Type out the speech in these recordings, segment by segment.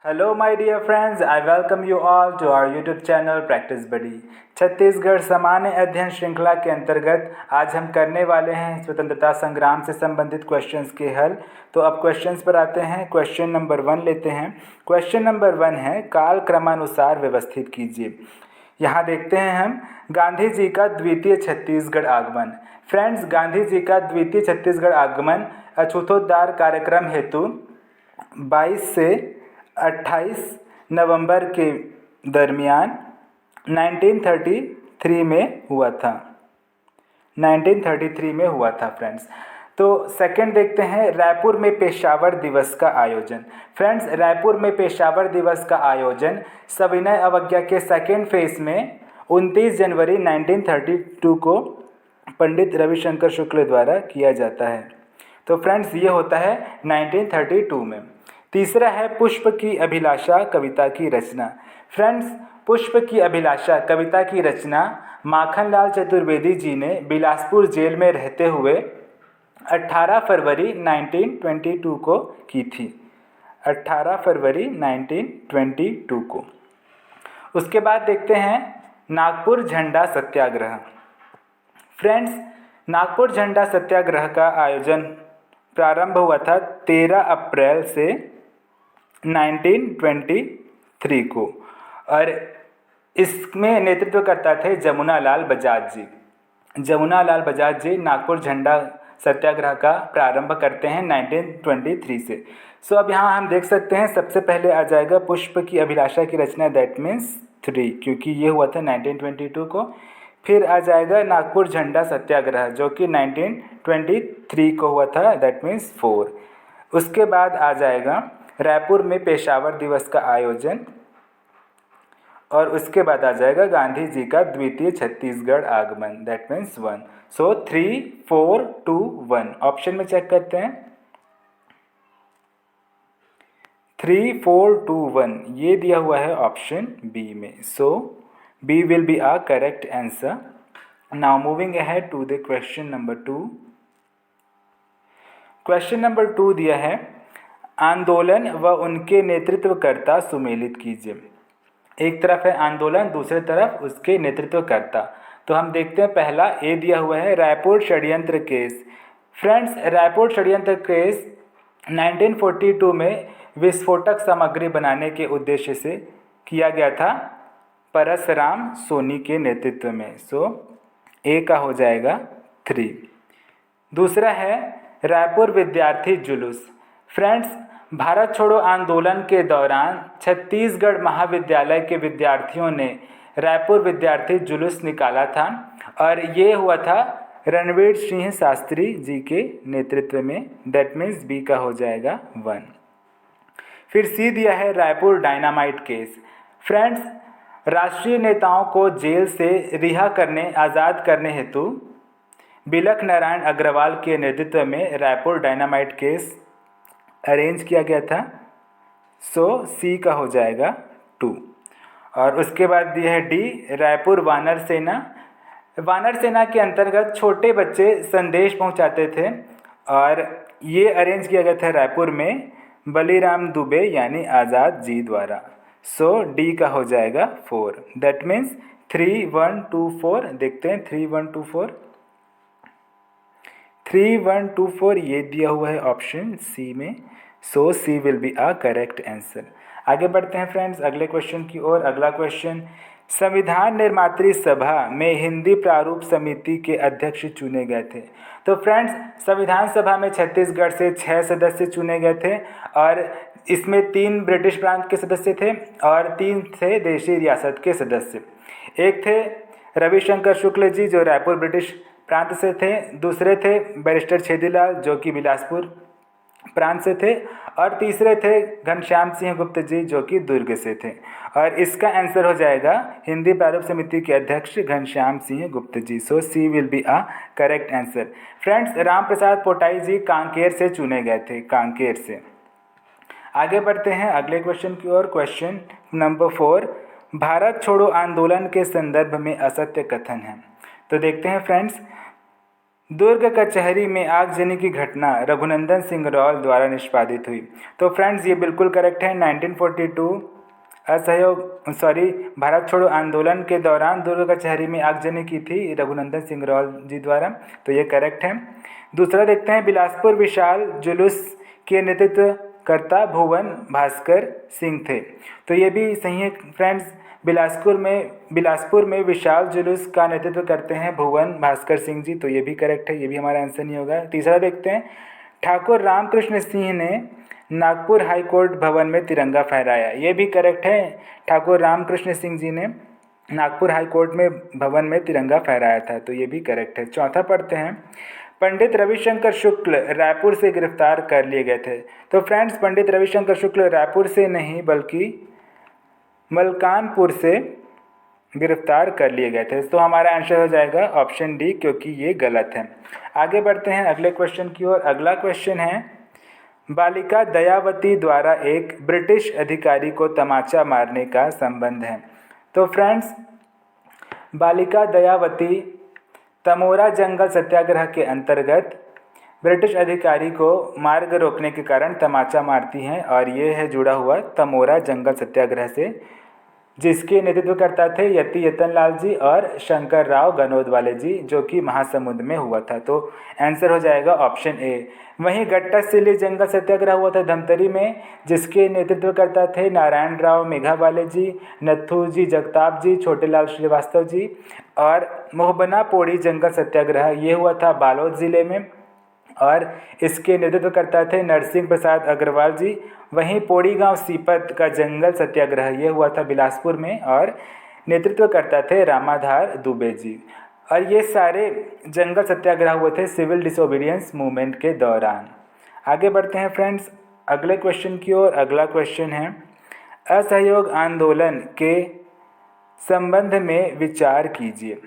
Hello my dear friends, I welcome you all to our YouTube channel practice buddy. Chhattisgarh सामान्य अध्ययन श्रृंखला के अंतर्गत आज हम करने वाले हैं स्वतंत्रता संग्राम से संबंधित क्वेश्चंस के हल। तो अब क्वेश्चंस पर आते हैं। क्वेश्चन नंबर 1 लेते हैं। क्वेश्चन नंबर 1 है काल क्रमानुसार व्यवस्थित कीजिए। यहाँ देखते हैं हम गांधी जी का द्वितीय छत्तीसगढ़ आगमन। फ्रेंड्स, गांधी जी का द्वितीय छत्तीसगढ़ आगमन अछूतोद्धार कार्यक्रम हेतु 22 से 28 नवंबर के दरमियान 1933 में हुआ था। 1933 में हुआ था फ्रेंड्स। तो सेकंड देखते हैं रायपुर में पेशावर दिवस का आयोजन। फ्रेंड्स, रायपुर में पेशावर दिवस का आयोजन सविनय अवज्ञा के सेकेंड फेज में 29 जनवरी 1932 को पंडित रविशंकर शुक्ल द्वारा किया जाता है। तो फ्रेंड्स, ये होता है 1932 में। तीसरा है पुष्प की अभिलाषा कविता की रचना। फ्रेंड्स, पुष्प की अभिलाषा कविता की रचना माखनलाल चतुर्वेदी जी ने बिलासपुर जेल में रहते हुए 18 फरवरी 1922 को की थी। 18 फरवरी 1922 को। उसके बाद देखते हैं नागपुर झंडा सत्याग्रह। फ्रेंड्स, नागपुर झंडा सत्याग्रह का आयोजन प्रारंभ हुआ था 13 अप्रैल से 1923 को और इसमें नेतृत्व करता थे जमुना लाल बजाज जी। जमुना लाल बजाज जी नागपुर झंडा सत्याग्रह का प्रारंभ करते हैं 1923 से। सो अब यहाँ हम देख सकते हैं सबसे पहले आ जाएगा पुष्प की अभिलाषा की रचना, दैट मीन्स 3, क्योंकि ये हुआ था 1922 को। फिर आ जाएगा नागपुर झंडा सत्याग्रह जो कि 1923 को हुआ था, दैट मीन्स 4। उसके बाद आ जाएगा रायपुर में पेशावर दिवस का आयोजन और उसके बाद आ जाएगा गांधी जी का द्वितीय छत्तीसगढ़ आगमन, दैट मीन्स 1। सो 3, 4, 2, 1 ऑप्शन में चेक करते हैं। 3, 4, 2, 1 ये दिया हुआ है ऑप्शन बी में। So B will be a correct answer. Now moving ahead to the question number 2। Question number 2 दिया है आंदोलन व उनके नेतृत्वकर्ता सुमेलित कीजिए। एक तरफ है आंदोलन, दूसरी तरफ उसके नेतृत्वकर्ता। तो हम देखते हैं पहला ए दिया हुआ है रायपुर षड्यंत्र केस। फ्रेंड्स, रायपुर षड्यंत्र केस 1942 में विस्फोटक सामग्री बनाने के उद्देश्य से किया गया था परसराम सोनी के नेतृत्व में। सो ए का हो जाएगा 3। दूसरा है रायपुर विद्यार्थी जुलूस। फ्रेंड्स, भारत छोड़ो आंदोलन के दौरान छत्तीसगढ़ महाविद्यालय के विद्यार्थियों ने रायपुर विद्यार्थी जुलूस निकाला था और ये हुआ था रणवीर सिंह शास्त्री जी के नेतृत्व में, दैट मीन्स बी का हो जाएगा 1। फिर सी दिया है रायपुर डायनामाइट केस। फ्रेंड्स, राष्ट्रीय नेताओं को जेल से रिहा करने, आज़ाद करने हेतु बिलख नारायण अग्रवाल के नेतृत्व में रायपुर डायनामाइट केस अरेंज किया गया था। सो सी का हो जाएगा 2। और उसके बाद दिया है डी रायपुर वानर सेना। वानर सेना के अंतर्गत छोटे बच्चे संदेश पहुंचाते थे और ये अरेंज किया गया था रायपुर में बलीराम दुबे यानी आज़ाद जी द्वारा। सो डी का हो जाएगा 4, दैट मीन्स 3, 1, 2, 4। देखते हैं 3, 1, 2, 4। 3, 1, 2, 4 ये दिया हुआ है ऑप्शन सी में। So C will be a correct answer. आगे बढ़ते हैं फ्रेंड्स अगले क्वेश्चन की ओर। अगला क्वेश्चन, संविधान निर्मात्री सभा में हिंदी प्रारूप समिति के अध्यक्ष चुने गए थे। तो फ्रेंड्स, संविधान सभा में छत्तीसगढ़ से 6 सदस्य चुने गए थे और इसमें 3 ब्रिटिश प्रांत के सदस्य थे और 3 थे देशी रियासत के सदस्य। एक थे रविशंकर शुक्ल जी जो रायपुर ब्रिटिश प्रांत से थे, दूसरे थे बैरिस्टर छेदीलाल जो कि बिलासपुर प्रांत से थे और तीसरे थे घनश्याम सिंह गुप्त जी जो कि दुर्ग से थे। और इसका आंसर हो जाएगा हिंदी प्रारूप समिति के अध्यक्ष Ghanshyam Singh Gupt ji. So C will be a correct answer. Friends, Ram Prasad Potai ji Kanker से चुने गए थे, कांकेर से। आगे बढ़ते हैं अगले क्वेश्चन की ओर। क्वेश्चन नंबर 4, भारत छोड़ो आंदोलन के संदर्भ में असत्य कथन है। तो देखते हैं फ्रेंड्स, दुर्ग कचहरी में आगजनी की घटना रघुनंदन सिंह रॉल द्वारा निष्पादित हुई। तो फ्रेंड्स ये बिल्कुल करेक्ट है। 1942 भारत छोड़ो आंदोलन के दौरान दुर्ग कचहरी में आगजनी की थी रघुनंदन सिंह रॉल जी द्वारा, तो ये करेक्ट है। दूसरा देखते हैं, बिलासपुर विशाल जुलूस के नेतृत्वकर्ता भुवन भास्कर सिंह थे। तो ये भी सही है फ्रेंड्स। बिलासपुर में विशाल जुलूस का नेतृत्व करते हैं भुवन भास्कर सिंह जी, तो ये भी करेक्ट है, ये भी हमारा आंसर नहीं होगा। तीसरा देखते हैं, ठाकुर रामकृष्ण सिंह ने नागपुर हाई कोर्ट भवन में तिरंगा फहराया। ये भी करेक्ट है, ठाकुर रामकृष्ण सिंह जी ने नागपुर हाई कोर्ट में भवन में तिरंगा फहराया था, तो ये भी करेक्ट है। चौथा पढ़ते हैं, पंडित रविशंकर शुक्ल रायपुर से गिरफ्तार कर लिए गए थे। तो फ्रेंड्स पंडित रविशंकर शुक्ल रायपुर से नहीं बल्कि मलकानपुर से गिरफ्तार कर लिए गए थे। तो हमारा आंसर हो जाएगा ऑप्शन डी, क्योंकि ये गलत है। आगे बढ़ते हैं अगले क्वेश्चन की ओर। अगला क्वेश्चन है, बालिका दयावती द्वारा एक ब्रिटिश अधिकारी को तमाचा मारने का संबंध है। तो फ्रेंड्स बालिका दयावती तमोरा जंगल सत्याग्रह के अंतर्गत ब्रिटिश अधिकारी को मार्ग रोकने के कारण तमाचा मारती हैं, और ये है जुड़ा हुआ तमोरा जंगल सत्याग्रह से, जिसके नेतृत्वकर्ता थे यति यतनलाल जी और शंकर राव गनोदवाले जी, जो कि महासमुंद में हुआ था। तो आंसर हो जाएगा ऑप्शन ए। वहीं गट्टासिल्ली जंगल सत्याग्रह हुआ था धमतरी में, जिसके नेतृत्वकर्ता थे नारायण राव मेघावाले जी, नथु जी जगताप जी, छोटेलाल श्रीवास्तव जी। और मोहबना पोड़ी जंगल सत्याग्रह ये हुआ था बालोद ज़िले में, और इसके नेतृत्वकर्ता थे नरसिंह प्रसाद अग्रवाल जी। वहीं पोड़ी गांव सीपत का जंगल सत्याग्रह ये हुआ था बिलासपुर में, और नेतृत्वकर्ता थे रामाधार दुबे जी। और ये सारे जंगल सत्याग्रह हुए थे सिविल डिसोबीडियंस मूवमेंट के दौरान। आगे बढ़ते हैं फ्रेंड्स अगले क्वेश्चन की ओर। अगला क्वेश्चन है, असहयोग आंदोलन के संबंध में विचार कीजिए।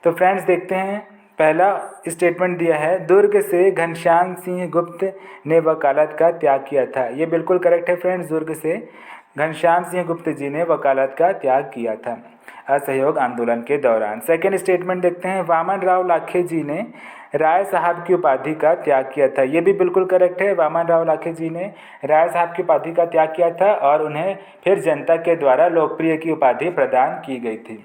तो फ्रेंड्स देखते हैं, पहला स्टेटमेंट दिया है, दुर्ग से घनश्याम सिंह गुप्त ने वकालत का त्याग किया था। ये बिल्कुल करेक्ट है फ्रेंड्स, दुर्ग से घनश्याम सिंह गुप्त जी ने वकालत का त्याग किया था असहयोग आंदोलन के दौरान। सेकेंड स्टेटमेंट देखते हैं, वामन राव लाखे जी ने राय साहब की उपाधि का त्याग किया था। ये भी बिल्कुल करेक्ट है, वामन राव लाखे जी ने राय साहब की उपाधि का त्याग किया था, और उन्हें फिर जनता के द्वारा लोकप्रिय की उपाधि प्रदान की गई थी,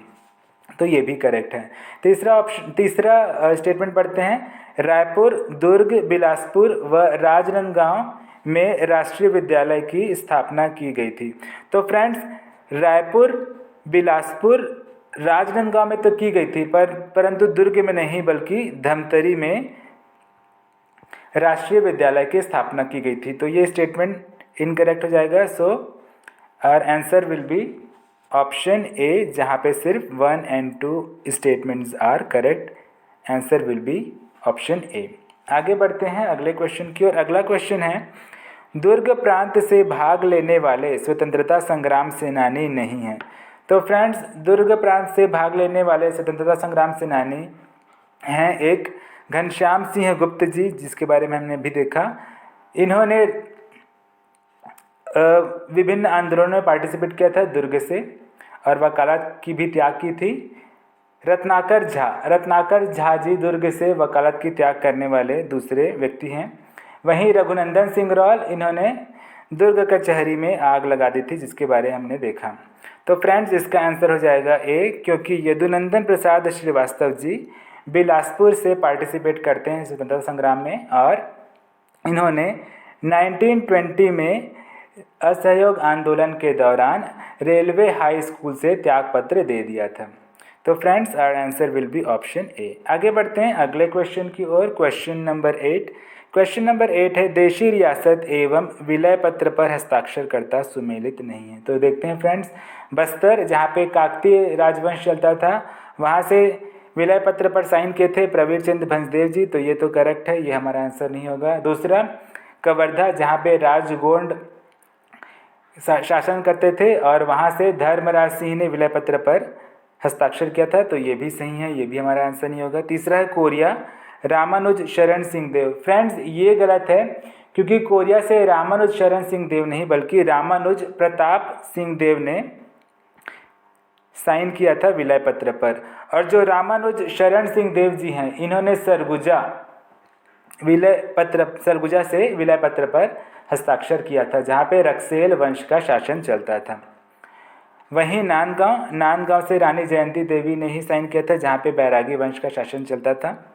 तो ये भी करेक्ट है। तीसरा स्टेटमेंट पढ़ते हैं, रायपुर, दुर्ग, बिलासपुर व राजनांदगांव में राष्ट्रीय विद्यालय की स्थापना की गई थी। तो फ्रेंड्स रायपुर, बिलासपुर, राजनांदगांव में तो की गई थी, परंतु दुर्ग में नहीं बल्कि धमतरी में राष्ट्रीय विद्यालय की स्थापना की गई थी। तो ये स्टेटमेंट इनकरेक्ट हो जाएगा। So our answer will be option A, जहाँ पे सिर्फ 1 and 2 statements are correct. Answer will be option A. आगे बढ़ते हैं अगले क्वेश्चन की ओर। अगला क्वेश्चन है, दुर्ग प्रांत से भाग लेने वाले स्वतंत्रता संग्राम सेनानी नहीं हैं। तो फ्रेंड्स दुर्ग प्रांत से भाग लेने वाले स्वतंत्रता संग्राम सेनानी हैं एक घनश्याम सिंह गुप्त जी, जिसके बारे में हमने अभी देखा। इन्होंने विभिन्न आंदोलनों में पार्टिसिपेट किया था दुर्ग से, और वकालत की भी त्याग की थी। रत्नाकर झा जी दुर्ग से वकालत की त्याग करने वाले दूसरे व्यक्ति हैं। वहीं रघुनंदन सिंह रॉल, इन्होंने दुर्ग कचहरी में आग लगा दी थी, जिसके बारे में हमने देखा। तो फ्रेंड्स इसका आंसर हो जाएगा ए, क्योंकि यदुनंदन प्रसाद श्रीवास्तव जी बिलासपुर से पार्टिसिपेट करते हैं स्वतंत्रता संग्राम में, और इन्होंने 1920 में असहयोग आंदोलन के दौरान रेलवे हाई स्कूल से त्यागपत्र दे दिया था। तो friends our answer will be option A. आगे बढ़ते हैं अगले क्वेश्चन की ओर। क्वेश्चन नंबर 8 है, देशी रियासत एवं विलय पत्र पर हस्ताक्षरकर्ता सुमेलित नहीं है। तो देखते हैं फ्रेंड्स, बस्तर जहाँ पे काकतीय राजवंश चलता था, वहाँ से विलय पत्र पर साइन किए थे प्रवीर चंद्र भंजदेव जी, तो ये तो करेक्ट है, ये हमारा आंसर नहीं होगा। दूसरा कवर्धा, जहाँ पे राजगोंड शासन करते थे, और वहाँ से धर्मराज सिंह ने विलय पत्र पर हस्ताक्षर किया था, तो ये भी सही है, ये भी हमारा आंसर नहीं होगा। तीसरा है कोरिया, रामानुज शरण सिंह देव। फ्रेंड्स ये गलत है, क्योंकि कोरिया से रामानुज शरण सिंह देव नहीं बल्कि रामानुज प्रताप सिंह देव ने साइन किया था विलय पत्र पर। और जो रामानुज शरण सिंह देव जी हैं, इन्होंने सरगुजा से विलय पत्र पर हस्ताक्षर किया था, जहाँ पे रक्सेल वंश का शासन चलता था। वहीं नांदगांव से रानी जयंती देवी ने ही साइन किया था, जहाँ पे बैरागी वंश का शासन चलता था।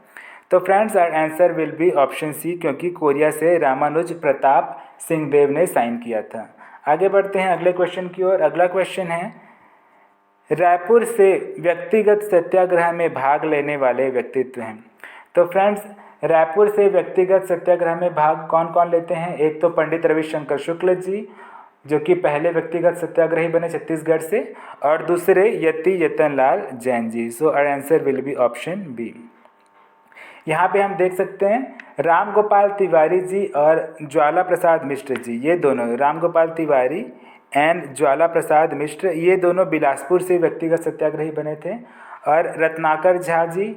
तो friends our answer will be option C, क्योंकि कोरिया से रामानुज प्रताप सिंह देव ने साइन किया था। आगे बढ़ते हैं अगले क्वेश्चन की ओर। अगला क्वेश्चन है, रायपुर से व्यक्तिगत सत्याग्रह में भाग लेने वाले व्यक्तित्व हैं। तो फ्रेंड्स रायपुर से व्यक्तिगत सत्याग्रह में भाग कौन कौन लेते हैं? एक तो पंडित रविशंकर शुक्ल जी, जो कि पहले व्यक्तिगत सत्याग्रही बने छत्तीसगढ़ से, और दूसरे Yati Yatanlal Jain ji. So our answer will be option B. यहाँ पे हम देख सकते हैं राम गोपाल तिवारी जी और ज्वाला प्रसाद मिश्र जी, ये दोनों, राम गोपाल तिवारी एंड ज्वाला प्रसाद मिश्र, ये दोनों बिलासपुर से व्यक्तिगत सत्याग्रही बने थे। और रत्नाकर झा जी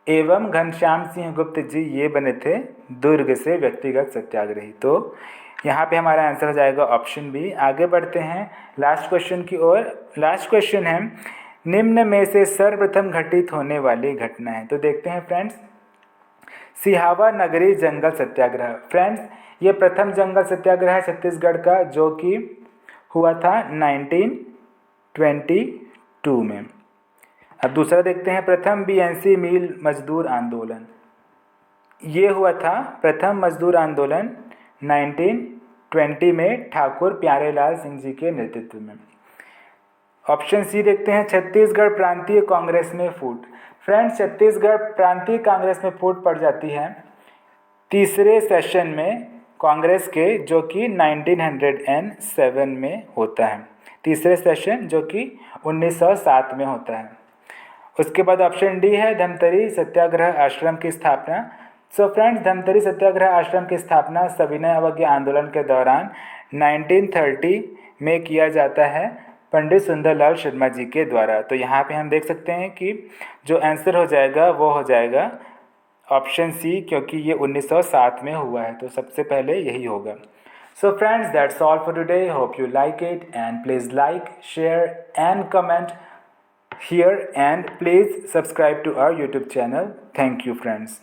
एवं घनश्याम सिंह गुप्त जी, ये बने थे दुर्ग से व्यक्तिगत सत्याग्रही। तो यहाँ पे हमारा आंसर हो जाएगा ऑप्शन बी। आगे बढ़ते हैं लास्ट क्वेश्चन की ओर। लास्ट क्वेश्चन है, निम्न में से सर्वप्रथम घटित होने वाली घटना है। तो देखते हैं फ्रेंड्स, सिहावा नगरी जंगल सत्याग्रह। फ्रेंड्स ये प्रथम जंगल सत्याग्रह है छत्तीसगढ़ का, जो कि हुआ था 1922 में। अब दूसरा देखते हैं, प्रथम बीएनसी मिल मजदूर आंदोलन। ये हुआ था प्रथम मजदूर आंदोलन 1920 में ठाकुर प्यारेलाल सिंह जी के नेतृत्व में। ऑप्शन सी देखते हैं, छत्तीसगढ़ प्रांतीय कांग्रेस में फूट। फ्रेंड्स छत्तीसगढ़ प्रांतीय कांग्रेस में फूट पड़ जाती है तीसरे सेशन में कांग्रेस के, जो कि 1907 में होता है। तीसरे सेशन जो कि 1907 में होता है। उसके बाद ऑप्शन डी है, धमतरी सत्याग्रह आश्रम की स्थापना। सो फ्रेंड्स धमतरी सत्याग्रह आश्रम की स्थापना सविनय अवज्ञा आंदोलन के दौरान 1930 में किया जाता है पंडित सुंदरलाल शर्मा जी के द्वारा। तो यहाँ पे हम देख सकते हैं कि जो आंसर हो जाएगा वो हो जाएगा ऑप्शन सी, क्योंकि ये 1907 में हुआ है, तो सबसे पहले यही होगा। So friends, that's all for today. Hope you like it, and please like, share and comment here, and please subscribe to our YouTube channel. Thank you friends.